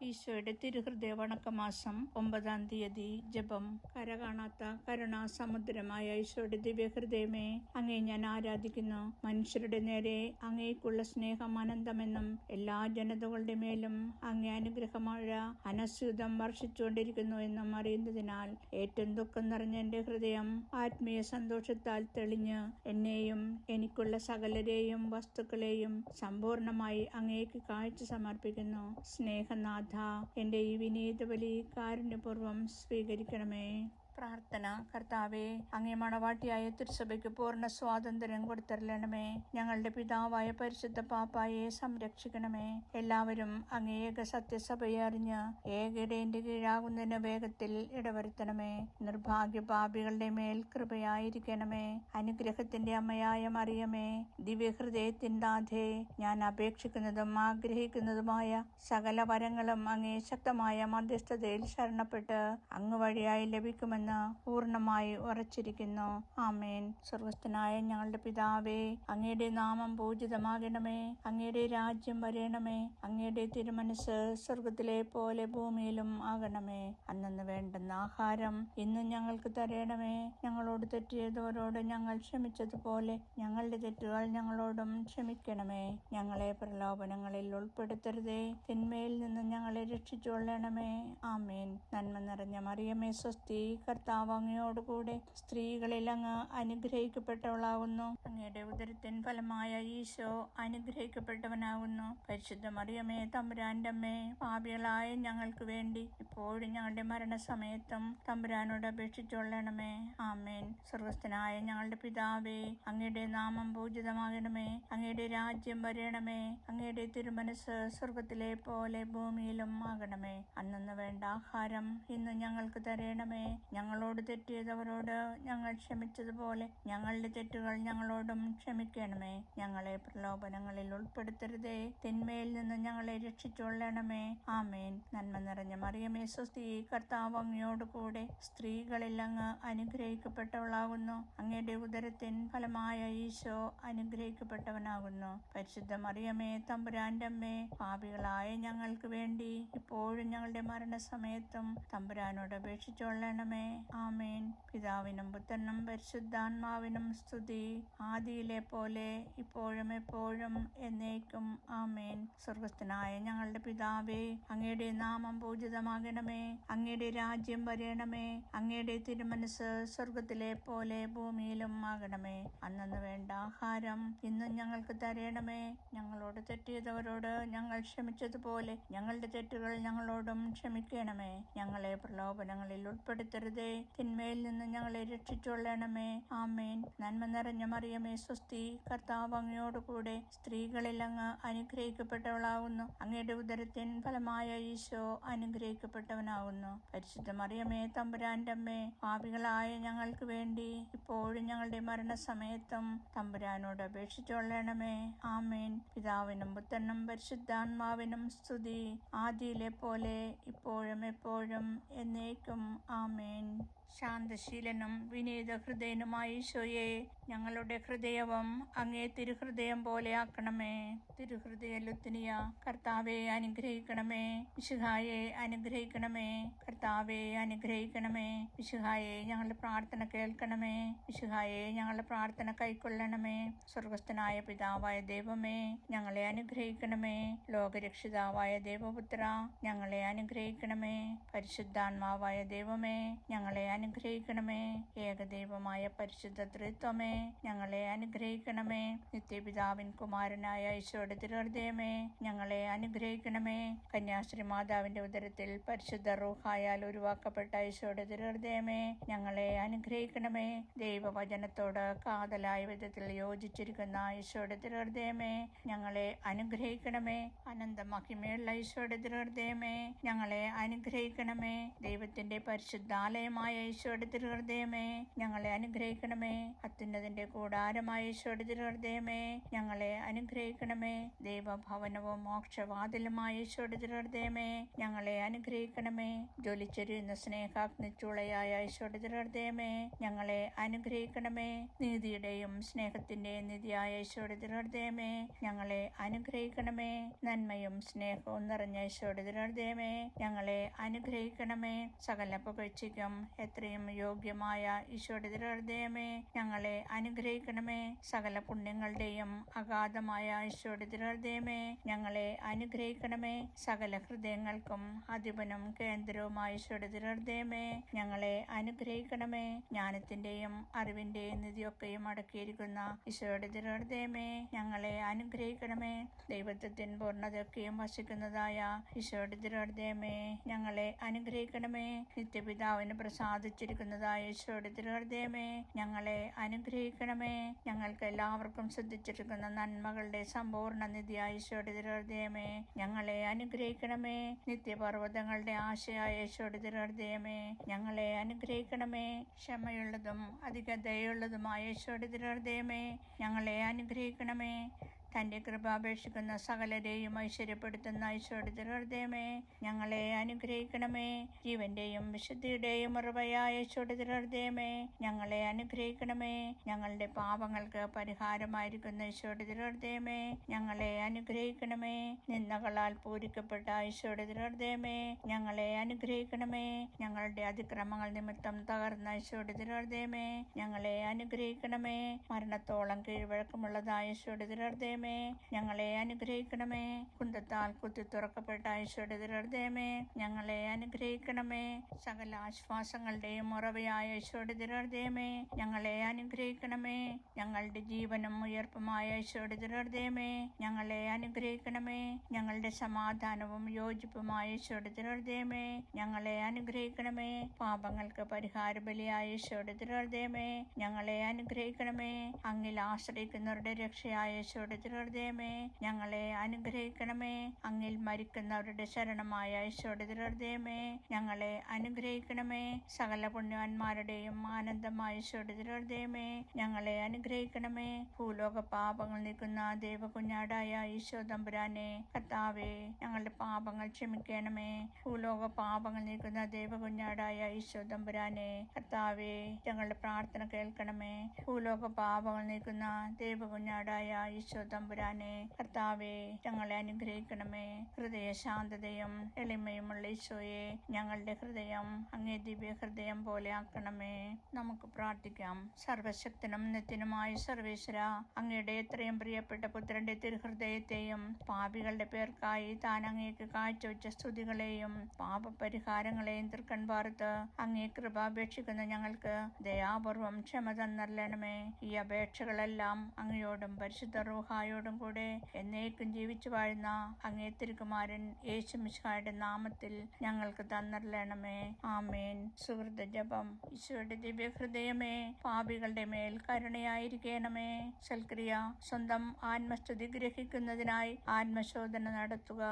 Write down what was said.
ഈശോയുടെ തിരുഹൃദയ വണക്കമാസം 9-ാം തീയതി. ജപം. കരകാണാത്ത കരുണാസമുദ്രമായ ഈശോയുടെ ദിവ്യഹൃദയമേ, അങ്ങേ ഞാൻ ആരാധിക്കുന്നു. മനുഷ്യരുടെ നേരെ അങ്ങേക്കുള്ള സ്നേഹം അനന്തമെന്നും എല്ലാ ജനതകളുടെ മേലും അങ്ങേ അനുഗ്രഹമഴ അനസ്യൂതം വർഷിച്ചുകൊണ്ടിരിക്കുന്നു എന്നും അറിയുന്നതിനാൽ ഏറ്റവും ദുഃഖം നിറഞ്ഞ എന്റെ ഹൃദയം ആത്മീയ സന്തോഷത്താൽ തെളിഞ്ഞ് എന്നെയും എനിക്കുള്ള സകലരെയും വസ്തുക്കളെയും സമ്പൂർണമായി അങ്ങേക്ക് കാഴ്ച സമർപ്പിക്കുന്നു. സ്നേഹനാഥ, എന്റെ ഈ വിനീത ബലി കാരുണ്യപൂർവ്വം സ്വീകരിക്കണമേ. പ്രാർത്ഥന. കർത്താവേ, അങ്ങേ മണവാട്ടിയായ തിരുസഭയ്ക്ക് പൂർണ്ണ സ്വാതന്ത്ര്യം കൊടുത്തരളണമേ. ഞങ്ങളുടെ പിതാവായ പരിശുദ്ധ പാപ്പായെ സംരക്ഷിക്കണമേ. എല്ലാവരും അങ്ങേ ഏക സത്യസഭയെ അറിഞ്ഞ് ഏകയുടെ കീഴാകുന്നതിന് വേഗത്തിൽ ഇടവരുത്തണമേ. നിർഭാഗ്യ പാപികളുടെ മേൽ കൃപയായിരിക്കണമേ. അനുഗ്രഹത്തിന്റെ അമ്മയായ മറിയമേ, ദിവ്യഹൃദയത്തിൻതാധേ, ഞാൻ അപേക്ഷിക്കുന്നതും ആഗ്രഹിക്കുന്നതുമായ സകല വരങ്ങളും അങ്ങേ ശക്തമായ മധ്യസ്ഥതയിൽ ശരണപ്പെട്ട് അങ്ങ് വഴിയായി ലഭിക്കുമെന്ന് പൂർണ്ണമായി ഉറച്ചിരിക്കുന്നു. ആമേൻ. സ്വർഗസ്ഥനായ ഞങ്ങളുടെ പിതാവേ, അങ്ങയുടെ നാമം പൂജിതമാകണമേ. അങ്ങയുടെ രാജ്യം വരേണമേ. അങ്ങയുടെ തിരുമനസ് സ്വർഗത്തിലെ പോലെ ഭൂമിയിലും ആകണമേ. അന്നന്ന് വേണ്ടുന്ന ആഹാരം ഇന്നും ഞങ്ങൾക്ക് തരേണമേ. ഞങ്ങളോട് തെറ്റ് ചെയ്തവരോട് ഞങ്ങൾ ക്ഷമിച്ചതുപോലെ ഞങ്ങളുടെ തെറ്റുകൾ ഞങ്ങളോടും ക്ഷമിക്കണമേ. ഞങ്ങളെ പ്രലോഭനങ്ങളിൽ ഉൾപ്പെടുത്തരുതേ. തിന്മയിൽ നിന്ന് ഞങ്ങളെ രക്ഷിച്ചുകൊള്ളണമേ. ആമേൻ. നന്മ നിറഞ്ഞ മറിയമേ, സ്വസ്തി. കർത്താവ് അങ്ങയോടുകൂടെ സ്ത്രീകളിൽ അങ്ങ് അനുഗ്രഹിക്കപ്പെട്ടവളാകുന്നു. അങ്ങയുടെ ഉദരത്തിൻ ഫലമായ ഈശോ അനുഗ്രഹിക്കപ്പെട്ടവനാകുന്നു. പരിശുദ്ധ മറിയമേ, തമ്പുരാന്റെ അമ്മേ, പാപികളായ ഞങ്ങൾക്ക് വേണ്ടി ഇപ്പോഴും ഞങ്ങളുടെ മരണസമയത്തും തമ്പുരാനോട് അപേക്ഷിച്ചുകൊള്ളണമേ. ആമേൻ. സ്വർഗസ്ഥനായ ഞങ്ങളുടെ പിതാവേ, അങ്ങയുടെ നാമം പൂജിതമാകണമേ. അങ്ങയുടെ രാജ്യം വരേണമേ. അങ്ങയുടെ തിരുമനസ് സ്വർഗത്തിലെ പോലെ ഭൂമിയിലും ആകണമേ. അന്നന്ന് വേണ്ട ആഹാരം ഇന്ന് ഞങ്ങൾക്ക് തരേണമേ. ഞങ്ങളോട് തെറ്റ് ചെയ്തവരോട് ഞങ്ങൾ ക്ഷമിച്ചതുപോലെ ഞങ്ങളുടെ തെറ്റുകൾ ഞങ്ങളോടും ക്ഷമിക്കണമേ. ഞങ്ങളെ പ്രലോഭനങ്ങളിൽ ഉൾപ്പെടുത്തരുതേ. തിന്മയിൽ നിന്ന് ഞങ്ങളെ രക്ഷിച്ചുകൊള്ളണമേ. ആമേൻ. നന്മ നിറഞ്ഞ മറിയമേ, സ്വസ്തി. കർത്താവ് അങ്ങയോടുകൂടെ സ്ത്രീകളിൽ അങ്ങ് അനുഗ്രഹിക്കപ്പെട്ടവളാകുന്നു. അങ്ങയുടെ ഉദരത്തിൻ ഫലമായ ഈശോ അനുഗ്രഹിക്കപ്പെട്ടവനാകുന്നു. പരിശുദ്ധ മറിയമേ, തമ്പുരാന്റെ അമ്മേ, പാപികളായ ഞങ്ങൾക്ക് വേണ്ടി ഇപ്പോഴും ഞങ്ങളുടെ മരണസമയത്തും തമ്പുരാനോട് അപേക്ഷിച്ചുകൊള്ളണമേ. ആമേൻ. പിതാവിനും പുത്രനും പരിശുദ്ധാത്മാവിനും സ്തുതി, ആദിയിലെ പോലെ ഇപ്പോഴും എപ്പോഴും എന്നേക്കും. ആമേൻ. സ്വർഗസ്ഥനായ ഞങ്ങളുടെ പിതാവേ, അങ്ങയുടെ നാമം പൂജിതമാകണമേ. അങ്ങയുടെ രാജ്യം വരേണമേ. അങ്ങയുടെ തിരുമനസ് സ്വർഗത്തിലെ പോലെ ഭൂമിയിലും ആകണമേ. അന്നന്ന് വേണ്ട ആഹാരം ഇന്നും ഞങ്ങൾക്ക് തരേണമേ. ഞങ്ങളോട് തെറ്റ് ചെയ്തവരോട് ഞങ്ങൾ ക്ഷമിച്ചതുപോലെ ഞങ്ങളുടെ തെറ്റുകൾ ഞങ്ങളോടും ക്ഷമിക്കണമേ. ഞങ്ങളെ പ്രലോഭനങ്ങളിൽ ഉൾപ്പെടുത്തരുതേ. തിന്മയിൽ നിന്ന് ഞങ്ങളെ രക്ഷിച്ചുകൊള്ളണമേ. ആമേൻ. നന്മ നിറഞ്ഞ മറിയമേ, സ്വസ്തി. കർത്താവ് അങ്ങയോടുകൂടെ സ്ത്രീകളിൽ അങ്ങ് അനുഗ്രഹിക്കപ്പെട്ടവളാകുന്നു. അങ്ങയുടെ ഉദരത്തിൻ ഫലമായ ഈശോ അനുഗ്രഹിക്കപ്പെട്ടവനാകുന്നു. പരിശുദ്ധ മറിയമേ, തമ്പുരാന്റെ അമ്മേ, പാപികളായ ഞങ്ങൾക്ക് വേണ്ടി ഇപ്പോഴും ഞങ്ങളുടെ മരണസമയത്തും തമ്പുരാനോട് അപേക്ഷിച്ചുകൊള്ളണമേ. ആമേൻ. പിതാവിനും പുത്രനും പരിശുദ്ധാത്മാവിനും സ്തുതി, ആദിയിലെ പോലെ ഇപ്പോഴും എപ്പോഴും എന്നേക്കും. ആമേൻ. ശാന്തശീലനും വിനീത ഹൃദയനുമായ ഈശോയെ, ഞങ്ങളുടെ ഹൃദയവും അങ്ങേ തിരുഹൃദയം പോലെ ആക്കണമേ. തിരുഹൃദയ ലുത്തിനിയ, കർത്താവെ അനുഗ്രഹിക്കണമേ. മിശിഹായെ അനുഗ്രഹിക്കണമേ. കർത്താവെ അനുഗ്രഹിക്കണമേ. മിശിഹായെ ഞങ്ങളുടെ പ്രാർത്ഥന കേൾക്കണമേ. മിശിഹായെ ഞങ്ങളുടെ പ്രാർത്ഥന കൈക്കൊള്ളണമേ. സ്വർഗസ്ഥനായ പിതാവായ ദൈവമേ, ഞങ്ങളെ അനുഗ്രഹിക്കണമേ. ലോകരക്ഷിതാവായ ദൈവപുത്ര, ഞങ്ങളെ അനുഗ്രഹിക്കണമേ. പരിശുദ്ധാത്മാവായ ദൈവമേ, ഞങ്ങളെ അനുഗ്രഹിക്കണമേ. ഏകദൈവമായ പരിശുദ്ധ ത്രിത്വമേ, ഞങ്ങളെ അനുഗ്രഹിക്കണമേ. നിത്യപിതാവിൻ കുമാരനായ ഈശോയുടെ തിരുഹൃദയമേ, ഞങ്ങളെ അനുഗ്രഹിക്കണമേ. കന്യാശ്രീ മാതാവിന്റെ ഉദരത്തിൽ പരിശുദ്ധ റൂഹായാൽ ഉരുവാക്കപ്പെട്ട ഈശോയുടെ തിരുഹൃദയമേ, ഞങ്ങളെ അനുഗ്രഹിക്കണമേ. ദൈവവചനത്തോട് കാതലായ വിധത്തിൽ യോജിച്ചിരിക്കുന്ന ഈശോയുടെ തിരുഹൃദയമേ, ഞങ്ങളെ അനുഗ്രഹിക്കണമേ. അനന്ത മഹിമയുള്ള ഈശോയുടെ തിരുഹൃദയമേ, ഞങ്ങളെ അനുഗ്രഹിക്കണമേ. ദൈവത്തിന്റെ പരിശുദ്ധാലയമായ ഈശോയുടെ തിരുഹൃദയമേ, ഞങ്ങളെ അനുഗ്രഹിക്കണമേ. അത്യുന്നതിന്റെ കൂടാരമായ ഈശോയുടെ തിരുഹൃദയമേ, ഞങ്ങളെ അനുഗ്രഹിക്കണമേ. ദൈവഭവനവും മോക്ഷവാതിലുമായ ഈശോയുടെ തിരുഹൃദയമേ, ഞങ്ങളെ അനുഗ്രഹിക്കണമേ. ജ്വലിച്ചെരിയുന്ന സ്നേഹാഗ്നിച്ചൂളയായ ഈശോയുടെ തിരുഹൃദയമേ, ഞങ്ങളെ അനുഗ്രഹിക്കണമേ. നീതിയുടെയും സ്നേഹത്തിന്റെയും നിധിയായ ഈശോയുടെ തിരുഹൃദയമേ, ഞങ്ങളെ അനുഗ്രഹിക്കണമേ. നന്മയും സ്നേഹവും നിറഞ്ഞ ഈശോയുടെ തിരുഹൃദയമേ, ഞങ്ങളെ അനുഗ്രഹിക്കണമേ. സകല പുകഴ്ചയ്ക്കും എത്രയും യോഗ്യമായ ഈശോയുടെ തിരുഹൃദയമേ, ഞങ്ങളെ അനുഗ്രഹിക്കണമേ. സകല പുണ്യങ്ങളുടെയും അഗാധമായ ഈശോയുടെ തിരുഹൃദയമേ, ഞങ്ങളെ അനുഗ്രഹിക്കണമേ. സകല ഹൃദയങ്ങൾക്കും അധിപനും കേന്ദ്രവുമായ ഈശോയുടെ തിരുഹൃദയമേ, ഞങ്ങളെ അനുഗ്രഹിക്കണമേ. ജ്ഞാനത്തിന്റെയും അറിവിന്റെയും നിധിയൊക്കെയും അടക്കിയിരിക്കുന്ന ഈശോയുടെ തിരുഹൃദയമേ, ഞങ്ങളെ അനുഗ്രഹിക്കണമേ. ദൈവത്വത്തിൻ പൂർണ്ണതയൊക്കെയും വസിക്കുന്നതായ ഈശോയുടെ തിരുഹൃദയമേ, ഞങ്ങളെ അനുഗ്രഹിക്കണമേ. നിത്യപിതാവിന് പ്രസാദിച്ചിരിക്കുന്നതായ ഈശോയുടെ തിരുഹൃദയമേ, ഞങ്ങളെ അനുഗ്രഹിക്കണമേ. ഞങ്ങൾക്ക് എല്ലാവർക്കും ശ്രദ്ധിച്ചിരിക്കുന്ന നന്മകളുടെ സമ്പൂർണ്ണ നിധിയായ ഈശോയുടെ തിരുഹൃദയമേ, ഞങ്ങളെ അനുഗ്രഹിക്കണമേ. നിത്യപർവ്വതങ്ങളുടെ ആശയായ ഈശോയുടെ തിരുഹൃദയമേ, ഞങ്ങളെ അനുഗ്രഹിക്കണമേ. ക്ഷമയുള്ളതും അധിക ദയുള്ളതുമായ ഈശോയുടെ തിരുഹൃദയമേ, ഞങ്ങളെ അനുഗ്രഹിക്കണമേ. തന്റെ കൃപ അപേക്ഷിക്കുന്ന സകലരെയും ഐശ്വര്യപ്പെടുത്തുന്ന ഈശോയുടെ തിരുഹൃദയമേ, ഞങ്ങളെ അനുഗ്രഹിക്കണമേ. ജീവന്റെയും വിശുദ്ധിയുടെയും ഉറവയായ ഈശോയുടെ തിരുഹൃദയമേ, ഞങ്ങളെ അനുഗ്രഹിക്കണമേ. ഞങ്ങളുടെ പാപങ്ങൾക്ക് പരിഹാരമായിരിക്കുന്ന ഈശോയുടെ തിരുഹൃദയമേ, ഞങ്ങളെ അനുഗ്രഹിക്കണമേ. നിന്ദകളാൽ പൂരിക്കപ്പെട്ട ഈശോയുടെ തിരുഹൃദയമേ, ഞങ്ങളെ അനുഗ്രഹിക്കണമേ. ഞങ്ങളുടെ അതിക്രമങ്ങൾ നിമിത്തം തകർന്ന ഈശോയുടെ തിരുഹൃദയമേ, ഞങ്ങളെ അനുഗ്രഹിക്കണമേ. മരണത്തോളം കീഴ്വഴക്കമുള്ളതായ ഈശോയുടെ തിരുഹൃദയമേ, ഞങ്ങളെ അനുഗ്രഹിക്കണമേ. കുന്തത്താൽ കുത്തി തുറക്കപ്പെട്ട ഈശോയുടെ തിരുഹൃദയമേ, ഞങ്ങളെ അനുഗ്രഹിക്കണമേ. സകല ആശ്വാസങ്ങളുടെയും ഉറവയായ ഈശോയുടെ തിരുഹൃദയമേ, ഞങ്ങളെ അനുഗ്രഹിക്കണമേ. ഞങ്ങളുടെ ജീവനും ഉയർപ്പുമായ ഈശോയുടെ തിരുഹൃദയമേ, ഞങ്ങളെ അനുഗ്രഹിക്കണമേ. ഞങ്ങളുടെ സമാധാനവും യോജിപ്പുമായ ഈശോയുടെ തിരുഹൃദയമേ, ഞങ്ങളെ അനുഗ്രഹിക്കണമേ. പാപങ്ങൾക്ക് പരിഹാര ബലിയായ ഈശോയുടെ തിരുഹൃദയമേ, ഞങ്ങളെ അനുഗ്രഹിക്കണമേ. അങ്ങിൽ ആശ്രയിക്കുന്നവരുടെ രക്ഷയായ ഈശോയുടെ തിരുഹൃദയമേ, ഞങ്ങളെ അനുഗ്രഹിക്കണമേ. അങ്ങിൽ മരിക്കുന്നവരുടെ ശരണമായ ഈശോയുടെ തിരുഹൃദയമേ, ഞങ്ങളെ അനുഗ്രഹിക്കണമേ. സകല പുണ്യവാന്മാരുടെയും ആനന്ദമായ ഈശോയുടെ തിരുഹൃദയമേ, ഞങ്ങളെ അനുഗ്രഹിക്കണമേ. ഭൂലോക പാപങ്ങൾ നീക്കുന്ന ദൈവകുഞ്ഞാടായ ഈശോ തമ്പുരാനെ, കർത്താവേ, ഞങ്ങളുടെ പാപങ്ങൾ ക്ഷമിക്കണമേ. ഭൂലോക പാപങ്ങൾ നീക്കുന്ന ദൈവകുഞ്ഞാടായ ഈശോ തമ്പുരാനെ, കർത്താവേ, ഞങ്ങളുടെ പ്രാർത്ഥന കേൾക്കണമേ. ഭൂലോക പാപങ്ങൾ നീക്കുന്ന ദൈവകുഞ്ഞാടായ ഈശോ തമ്പുരാനെ, കർത്താവേ, ഞങ്ങളെ അനുഗ്രഹിക്കണമേ. ഹൃദയശാന്തതയും എളിമയുമുള്ള ഈശോയെ, ഞങ്ങളുടെ ഹൃദയം അങ്ങേ ദിവ്യ ഹൃദയം പോലെ ആക്കണമേ. നമുക്ക് പ്രാർത്ഥിക്കാം. സർവശക്തനും നിത്യനുമായ സർവേശ്വര, അങ്ങയുടെ എത്രയും പ്രിയപ്പെട്ട പുത്രന്റെ തിരുഹൃദയത്തെയും പാപികളുടെ പേർക്കായി താൻ അങ്ങേക്ക് കാഴ്ചവെച്ച സ്തുതികളെയും പാപപരിഹാരങ്ങളെയും തൃക്കൺ പാർത്ത് അങ്ങേ കൃപ അപേക്ഷിക്കുന്ന ഞങ്ങൾക്ക് ദയാപൂർവം ക്ഷമ തന്നരുളണമേ. ഈ അപേക്ഷകളെല്ലാം അങ്ങയോടും പരിശുദ്ധ റൂഹായോടും കൂടെ എന്നേക്കും ജീവിച്ചു വാഴുന്ന അങ്ങേ തിരുകുമാരൻ യേശു മിശിഹായുടെ നാമത്തിൽ ഞങ്ങൾക്ക് തന്നരുളണമേ. ആമേൻ. സുഹൃത ജപം. ഈശോയുടെ ദിവ്യഹൃദയമേ, പാപികളുടെ മേൽ കരുണയായിരിക്കണമേ. സൽക്രിയ. സ്വന്തം ആത്മസ്തുതി ഗ്രഹിക്കുന്നതിനായി ആത്മശോധന നടത്തുക.